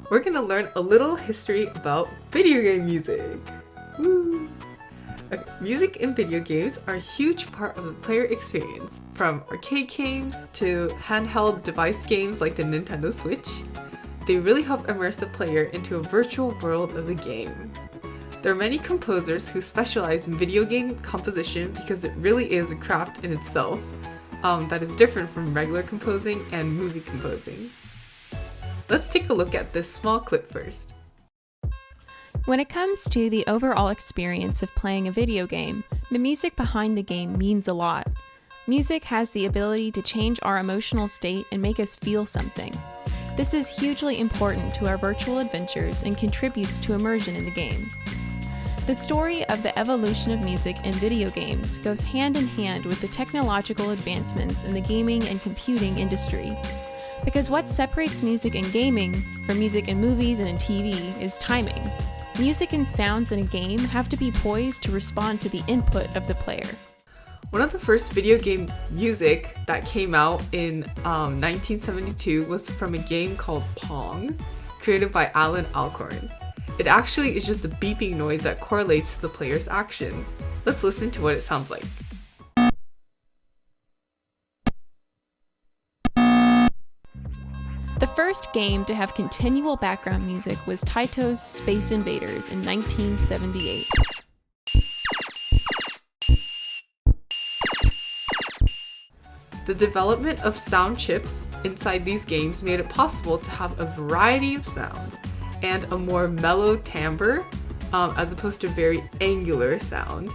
we're gonna learn a little history about video game music. Woo! Okay, music in video games are a huge part of the player experience, from arcade games to handheld device games like the Nintendo Switch. They really help immerse the player into a virtual world of the game. There are many composers who specialize in video game composition because it really is a craft in itself that is different from regular composing and movie composing. Let's take a look at this small clip first. When it comes to the overall experience of playing a video game, the music behind the game means a lot. Music has the ability to change our emotional state and make us feel something. This is hugely important to our virtual adventures and contributes to immersion in the game. The story of the evolution of music in video games goes hand in hand with the technological advancements in the gaming and computing industry. Because what separates music in gaming from music in movies and in TV is timing. Music and sounds in a game have to be poised to respond to the input of the player. One of the first video game music that came out in 1972 was from a game called Pong, created by Alan Alcorn. It actually is just a beeping noise that correlates to the player's action. Let's listen to what it sounds like. The first game to have continual background music was Taito's Space Invaders in 1978. The development of sound chips inside these games made it possible to have a variety of sounds and a more mellow timbre as opposed to very angular sound.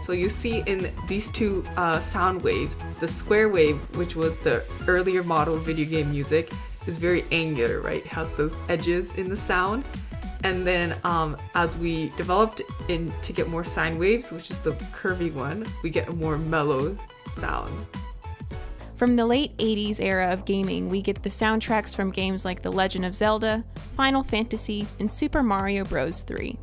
So you see in these two sound waves, the square wave, which was the earlier model of video game music, is very angular, right? It has those edges in the sound. And then as we developed to get more sine waves, which is the curvy one, we get a more mellow sound. From the late 80s era of gaming, we get the soundtracks from games like The Legend of Zelda, Final Fantasy, and Super Mario Bros. 3.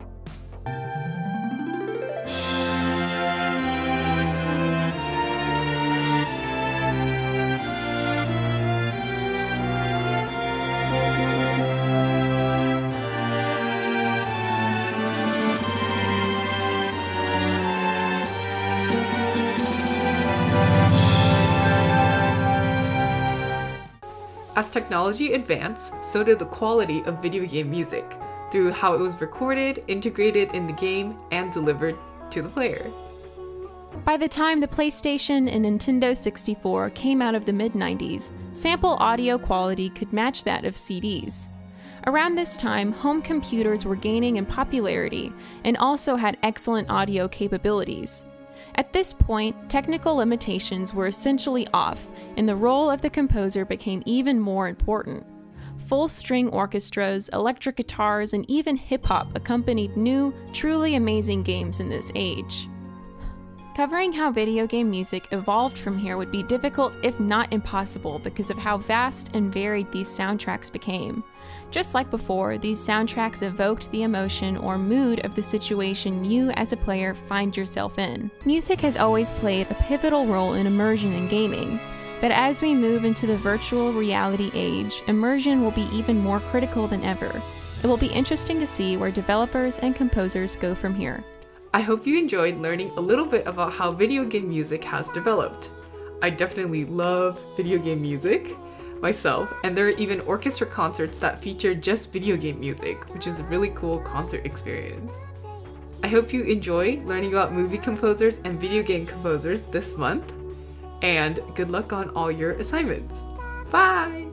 As technology advanced, so did the quality of video game music, through how it was recorded, integrated in the game, and delivered to the player. By the time the PlayStation and Nintendo 64 came out of the mid-90s, sample audio quality could match that of CDs. Around this time, home computers were gaining in popularity and also had excellent audio capabilities. At this point, technical limitations were essentially off, and the role of the composer became even more important. Full-string orchestras, electric guitars, and even hip-hop accompanied new, truly amazing games in this age. Covering how video game music evolved from here would be difficult, if not impossible, because of how vast and varied these soundtracks became. Just like before, these soundtracks evoked the emotion or mood of the situation you as a player find yourself in. Music has always played a pivotal role in immersion in gaming, but as we move into the virtual reality age, immersion will be even more critical than ever. It will be interesting to see where developers and composers go from here. I hope you enjoyed learning a little bit about how video game music has developed. I definitely love video game music myself, and there are even orchestra concerts that feature just video game music, which is a really cool concert experience. I hope you enjoy learning about movie composers and video game composers this month, and good luck on all your assignments. Bye!